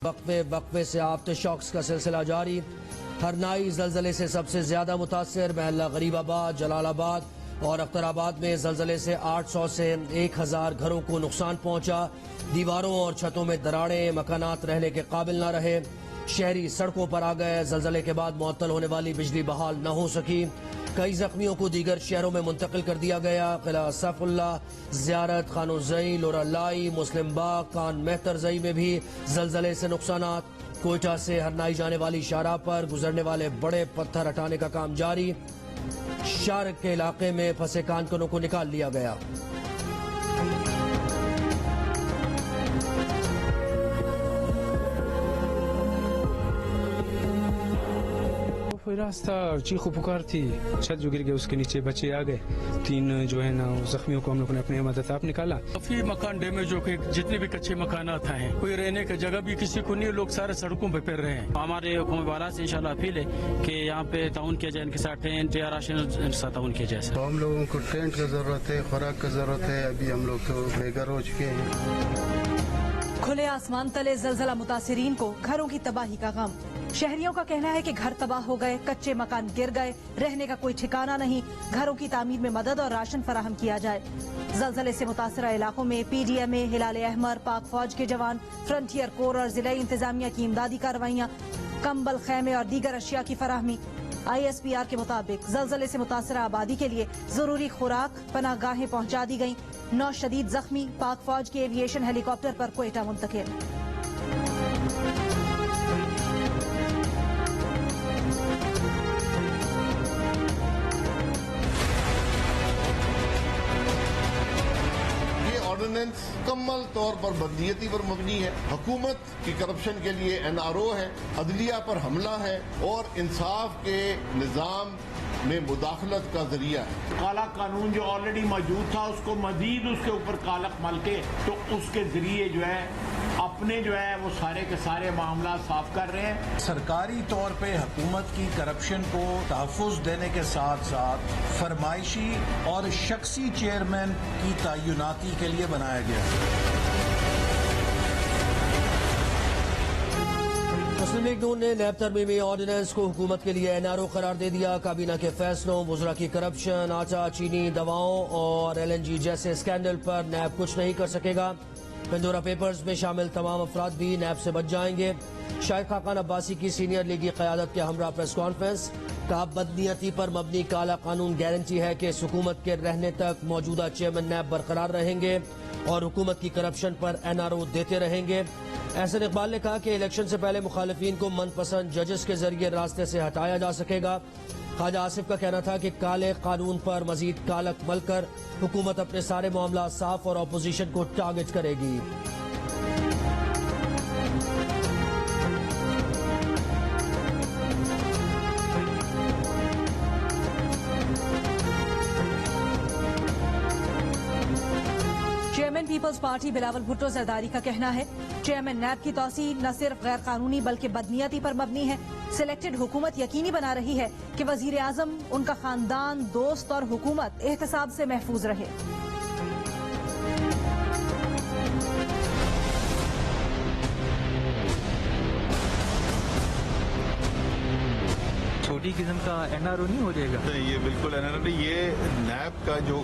वक्फे से आफ्टरशॉक्स का सिलसिला जारी। हरनाई जलजले से सबसे ज्यादा मुतासर महल्ला गरीबाबाद, जलालाबाद और अख्तराबाद में जलजले से 800 से 1000 घरों को नुकसान पहुंचा। दीवारों और छतों में दरारें, मकानात रहने के काबिल न रहे। शहरी सड़कों पर आ गए। जलजले के बाद मुअत्तल होने वाली बिजली बहाल न हो सकी। कई जख्मियों को दीगर शहरों में मुंतकिल कर दिया गया। किला सैफुल्ला, जियारत, खानुजई, लोरालाई, मुस्लिम बाग, कान मेहतरजई में भी जलजले से नुकसानात। कोयटा से हरनाई जाने वाली शाहराह पर गुजरने वाले बड़े पत्थर हटाने का काम जारी। शार्क के इलाके में फंसे कानकनों को निकाल लिया गया। रास्ता चीखो पुकार थी, छत जो गिर गया उसके नीचे बच्चे आ गए। 3 जो है ना जख्मियों को हम लोगों ने अपने मदद आप निकाला। काफी मकान डैमेज हो गए, जितने भी कच्चे मकानात हैं, कोई रहने की जगह भी किसी को नहीं, लोग सारे सड़कों पे फिर रहे हैं। हमारे हुकूमत वाला से इंशाल्लाह अपील है कि यहाँ पे ताउन किया जाए, इनके साथ टेंट या राशन ताउन किया जाए। तो हम लोगों को टेंट की जरूरत है, खुराक की जरूरत है। अभी हम लोग तो बेघर हो चुके हैं। खुले आसमान तले जलजला मुतासिरीन को घरों की तबाही का गम। शहरियों का कहना है कि घर तबाह हो गए, कच्चे मकान गिर गए, रहने का कोई ठिकाना नहीं। घरों की तामीर में मदद और राशन फराहम किया जाए। जलजले से मुतासरा इलाकों में PDMA, हिलाल अहमर, पाक फौज के जवान, फ्रंटियर कोर और जिला इंतजामिया की इमदादी कार्रवाइयाँ, कंबल, खैमे और दीगर अशिया की फराहमी। ISPR के मुताबिक जलजले से मुतासरा आबादी के लिए जरूरी खुराक, पनाहगाहें पहुँचा दी गयी। 9 शदीद जख्मी पाक फौज के एविएशन हेलीकॉप्टर पर कोयटा मुंतकिल। ऑर्डिनेंस मुकम्मल तौर पर बदनीयती पर मबनी है। हुकूमत की करप्शन के लिए NRO है, अदलिया पर हमला है और इंसाफ के निज़ाम में मुदाखलत का जरिया है। काला कानून जो ऑलरेडी मौजूद था उसको मजीद उसके ऊपर कालक मल के तो उसके जरिए जो है अपने जो है वो सारे के सारे मामला साफ कर रहे हैं। सरकारी तौर पे हुकूमत की करप्शन को तहफ़्फ़ुज़ देने के साथ साथ फरमाइशी और शख्सी चेयरमैन की तैनाती के लिए बनाया गया है। मुस्लिम लीग नून ने नैब तरमीमी ऑर्डिनेंस को हुकूमत के लिए NRO करार दे दिया। काबीना के फैसलों, वुज़रा की करप्शन, आटा, चीनी, दवाओं और LNG जैसे स्कैंडल पर नैब कुछ नहीं कर सकेगा। पेंडोरा पेपर्स में शामिल तमाम अफराद भी नैब से बच जाएंगे। शाहिद खाकान अब्बासी की सीनियर लीगी क़यादत के हमरा प्रेस कॉन्फ्रेंस। कहा, बदनीयती पर मबनी काला कानून गारंटी है कि इस हुकूमत के रहने तक मौजूदा चेयरमैन नैब बरकरार रहेंगे और हुकूमत की करप्शन पर NRO देते रहेंगे। एहसन इकबाल ने कहा कि इलेक्शन से पहले मुखालिफिन को मनपसंद जजेस के जरिए रास्ते से हटाया जा सकेगा। ख्वाजा आसिफ का कहना था कि काले कानून पर मजीद कालक मलकर हुकूमत अपने सारे मामला साफ और अपोजिशन को टारगेट करेगी। चेयरमैन पीपल्स पार्टी बिलावल भुट्टो जरदारी का कहना है, चेयरमैन नैब की तौसीह न सिर्फ गैर कानूनी बल्कि बदनीयती पर मबनी है। सिलेक्टेड हुकूमत यकीनी बना रही है कि वजीर आजम, उनका खानदान, दोस्त और हुकूमत एहतसाब से महफूज रहे। छोटी किस्म का NRO नहीं हो जाएगा? ये बिल्कुल NRO नहीं, ये नैब का जो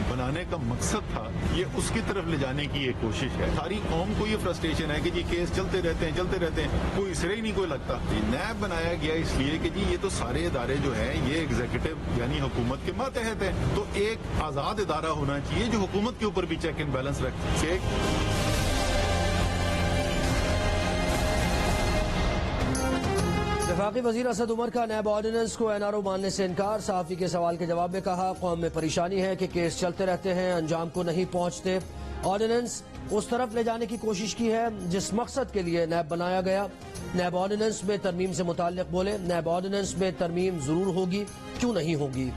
बनाने का मकसद था ये उसकी तरफ ले जाने की ये कोशिश है। सारी कौम को ये फ्रस्ट्रेशन है कि जी केस चलते रहते हैं, कोई सिरे ही नहीं कोई लगता। ये नैब बनाया गया इसलिए कि जी ये तो सारे इदारे जो हैं ये एग्जीक्यूटिव यानी हुकूमत के मातहत हैं, तो एक आजाद इदारा होना चाहिए जो हुकूमत के ऊपर भी चेक एंड बैलेंस रख सके। वफाकी वजीर असद उमर का नैब ऑर्डिनेंस को NRO मानने से इनकार। सहाफी के सवाल के जवाब में कहा, कौम में परेशानी है कि केस चलते रहते हैं, अंजाम को नहीं पहुंचते। ऑर्डिनेंस उस तरफ ले जाने की कोशिश की है जिस मकसद के लिए नैब बनाया गया। नैब ऑर्डिनेंस में तरमीम से मुताल्लिक बोले, नैब ऑर्डिनेंस में तरमीम जरूर होगी, क्यों नहीं होगी।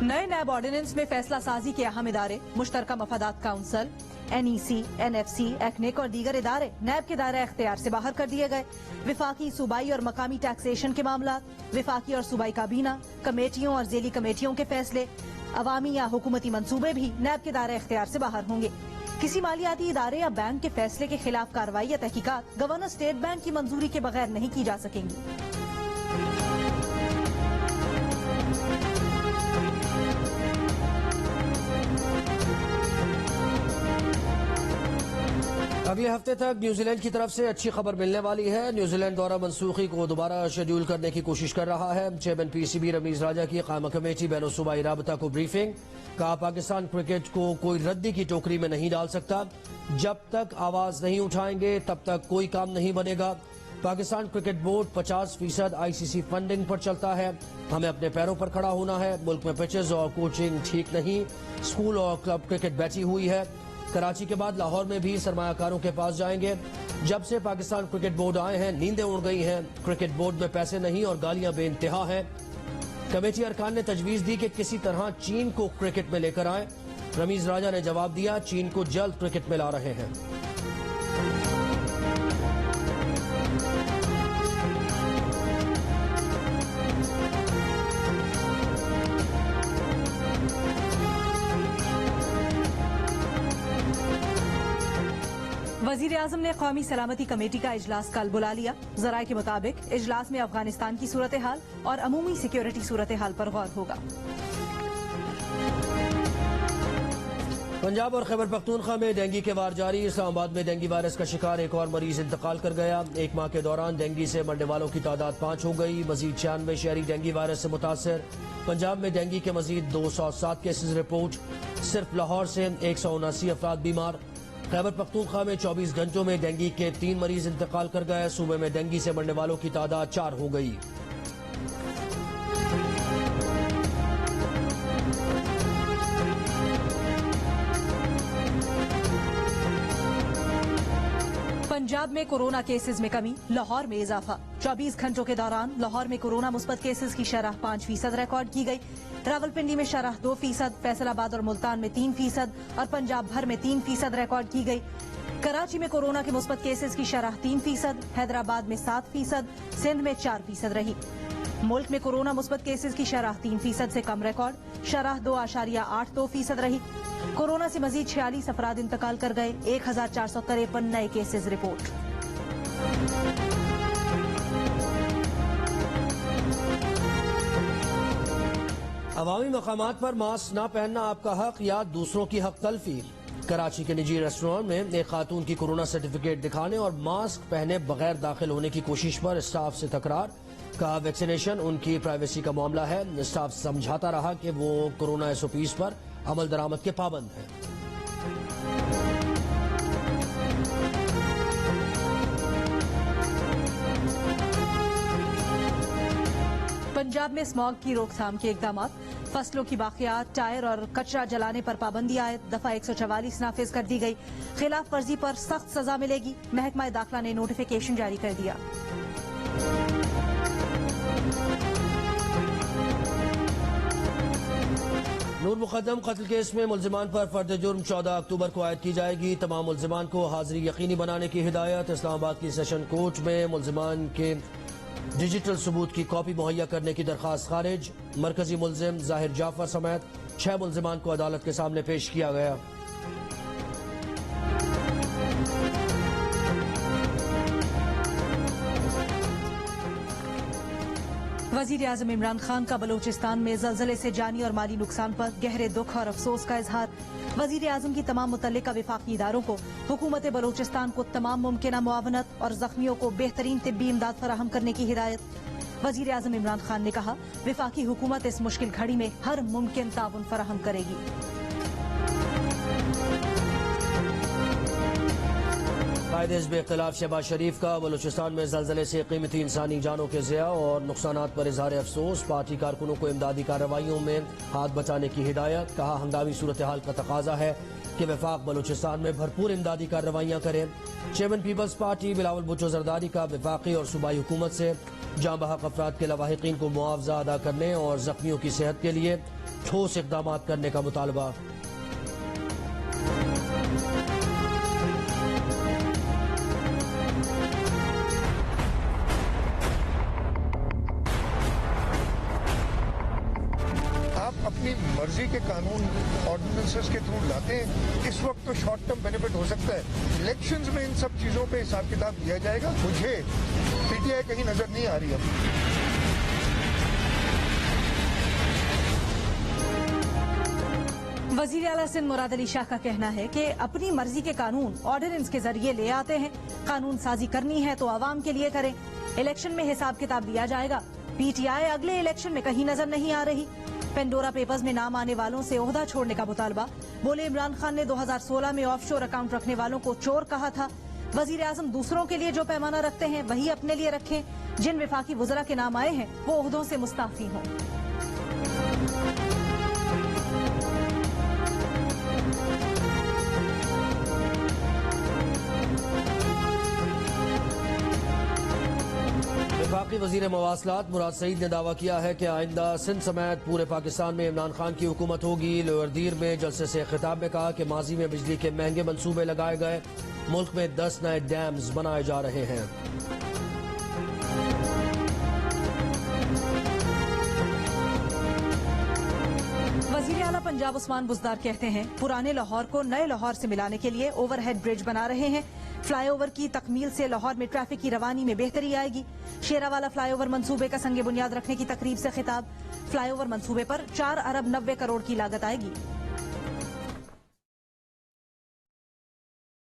नए नैब ऑर्डिनेंस में फैसला साजी के अहम इदारे, मुश्तरका मफादात काउंसिल, NEC, NFC, एक्नेक और दीगर इदारे नैब के दायरा इख्तियार से बाहर कर दिए गए। विफाकी, सूबाई और मकामी टैक्सेशन के मामला, विफाकी और सूबाई काबीना, कमेटियों और जेली कमेटियों के फैसले, अवामी या हुकूमती मंसूबे भी नैब के दायरा इख्तियार से बाहर होंगे। किसी मालियाती इदारे या बैंक के फैसले के खिलाफ कार्रवाई या तहकीकात गवर्नर स्टेट बैंक की मंजूरी के बगैर नहीं की जा सकेंगी। अगले हफ्ते तक न्यूजीलैंड की तरफ से अच्छी खबर मिलने वाली है। न्यूजीलैंड दौरा मनसूखी को दोबारा शेड्यूल करने की कोशिश कर रहा है। चेयरमैन PCB रमीज राजा की कायमा कमेटी बैन सूबाई राबता को ब्रीफिंग। कहा, पाकिस्तान क्रिकेट को कोई रद्दी की टोकरी में नहीं डाल सकता। जब तक आवाज नहीं उठाएंगे तब तक कोई काम नहीं बनेगा। Pakistan cricket board 50% ICC funding पर चलता है। हमें अपने पैरों पर खड़ा होना है। मुल्क में पिचेज और कोचिंग ठीक नहीं। स्कूल और क्लब क्रिकेट बैठी हुई है। कराची के बाद लाहौर में भी सरमायाकारों के पास जाएंगे। जब से पाकिस्तान क्रिकेट बोर्ड आए हैं नींदें उड़ गई हैं। क्रिकेट बोर्ड में पैसे नहीं और गालियां बेइंतहा हैं। कमेटी अरकान ने तजवीज दी कि किसी तरह चीन को क्रिकेट में लेकर आए। रमीज राजा ने जवाब दिया, चीन को जल्द क्रिकेट में ला रहे हैं। वजीर आजम ने कौमी सलामती कमेटी का इजलास कल बुला लिया। जराये के मुताबिक इजलास में अफगानिस्तान की सूरत हाल और अमूमी सिक्योरिटी सूरत हाल पर गौर होगा। पंजाब और खैबर पख्तूनख्वा में डेंगू के वार जारी। इस्लामाबाद में डेंगू वायरस का शिकार एक और मरीज इंतकाल कर गया। एक माह के दौरान डेंगू से मरने वालों की तादाद 5 हो गई। मजीद 96 शहरी डेंगू वायरस से मुतासर। पंजाब में डेंगू के मजीद 207 केसेज रिपोर्ट। सिर्फ लाहौर से 179 अफराद बीमार। खैबर पख्तूनख्वा में 24 घंटों में डेंगू के 3 मरीज इंतकाल कर गए। सूबे में डेंगू से मरने वालों की तादाद 4 हो गई। पंजाब में कोरोना केसेस में कमी, लाहौर में इजाफा। 24 घंटों के दौरान लाहौर में कोरोना मुस्बत केसेस की शरह 5% रिकॉर्ड की गई। रावलपिंडी में शरह 2%, फैसलाबाद और मुल्तान में 3% और पंजाब भर में 3% रिकॉर्ड की गई। कराची में कोरोना के मुस्बत केसेस की शरह 3%, हैदराबाद में 7%, सिंध में 4% रही। मुल्क में कोरोना मुस्बत केसेस की शरह 3% से कम रिकॉर्ड, शरह 2.82% रही। कोरोना से मजीद 46 अफराद इंतकाल कर गए। 1453 नए केसेस रिपोर्ट। अवामी मकामात पर मास्क न पहनना आपका हक या दूसरों की हक तलफी। कराची के निजी रेस्टोरेंट में एक खातून की कोरोना सर्टिफिकेट दिखाने और मास्क पहने बगैर दाखिल होने की कोशिश पर स्टाफ से तकरार। कहा, वैक्सीनेशन उनकी प्राइवेसी का मामला है। स्टाफ समझाता रहा कि वो कोरोना SOPs पर अमल दरामद के पाबंद हैं। पंजाब में स्मॉग की रोकथाम के इकदाम। फसलों की बाकियात, टायर और कचरा जलाने पर पाबंदी आयद दफा 144 नाफिज कर दी गई। खिलाफ वर्जी पर सख्त सजा मिलेगी। महकमा दाखिला ने नोटिफिकेशन जारी कर दिया। नूर मुकद्दम कत्ल केस में मुल्जिमान पर फर्द जुर्म 14 अक्टूबर को आयद की जाएगी। तमाम मुल्जिमान को हाजिरी यकीनी बनाने की हिदायत। इस्लामाबाद की सेशन कोर्ट में मुल्जिमान के डिजिटल सबूत की कॉपी मुहैया करने की दरखास्त खारिज। मरकजी मुल्जिम जाहिर जाफर समेत 6 मुल्जिमान को अदालत के सामने पेश किया गया। वजीर आजम इमरान खान का बलूचिस्तान में जलजले से जानी और माली नुकसान पर गहरे दुख और अफसोस का इजहार। वजीर आजम की तमाम मुतल्लिका विफाकी इदारों को हुकूमत बलूचिस्तान को तमाम मुमकिन मुआवनत और जख्मियों को बेहतरीन तिब्बी इमदाद फराहम करने की हिदायत। वजीर आजम इमरान खान ने कहा, विफाकी हुकूमत इस मुश्किल घड़ी में हर मुमकिन ताउन फराहम करेगी। कायदे हिज़्ब इख्तिलाफ शहबाज शरीफ का बलूचिस्तान में जलजले से कीमती इंसानी जानों के ज़िया और नुकसानात पर इजहार अफसोस। पार्टी कारकुनों को इमदादी कार्रवाइयों में हाथ बचाने की हिदायत। कहा, हंगामी सूरत हाल का तकाजा है कि वफाक बलूचिस्तान में भरपूर इमदादी कार्रवाइयाँ करे। चेयरमैन पीपल्स पार्टी बिलावल भुट्टो जरदारी का वफाकी और सूबाई हुकूमत से जाँ बहक अफराद के लवाहिकीन को मुआवजा अदा करने और जख्मियों की सेहत के लिए ठोस इकदाम करने का मुतालबा। अपनी मर्जी के कानून ऑर्डिनेंसेस के थ्रू लाते हैं। इस वक्त तो शॉर्ट टर्म बेनिफिट हो सकता है, इलेक्शंस में इन सब चीजों पे हिसाब किताब दिया जाएगा। मुझे पीटीआई कहीं नजर नहीं आ रही अब। वजीर आला सिंध मुराद अली शाह का कहना है कि अपनी मर्जी के कानून ऑर्डिनेंस के जरिए ले आते हैं। कानून साजी करनी है तो आवाम के लिए करें, इलेक्शन में हिसाब किताब दिया जाएगा। पीटीआई अगले इलेक्शन में कहीं नजर नहीं आ रही। पेंडोरा पेपर्स में नाम आने वालों से ओहदा छोड़ने का मुतालबा। बोले इमरान खान ने 2016 में ऑफशोर अकाउंट रखने वालों को चोर कहा था। वजीर आजम दूसरों के लिए जो पैमाना रखते हैं वही अपने लिए रखें। जिन विफाकी वज़रा के नाम आए हैं वो ओहदों से मुस्ताफी हों। वफाकी वजीर मवासलात मुराद सईद ने दावा किया है कि आइंदा सिंध समेत पूरे पाकिस्तान में इमरान खान की हुकूमत होगी। लोअरदीर में जलसे से खिताब में कहा कि माजी में बिजली के महंगे मंसूबे लगाए गए, मुल्क में 10 नए डैम्स बनाए जा रहे हैं। वजीर आला पंजाब उस्मान बुज़दार कहते हैं पुराने लाहौर को नए लाहौर से मिलाने के लिए ओवरहेड ब्रिज बना रहे हैं। फ्लाईओवर की तकमील से लाहौर में ट्रैफिक की रवानी में बेहतरी आएगी। शेरावाला फ्लाईओवर मंसूबे का संगे बुनियाद रखने की तकरीब से खिताब। फ्लाईओवर मंसूबे पर 4 अरब 90 करोड़ की लागत आएगी।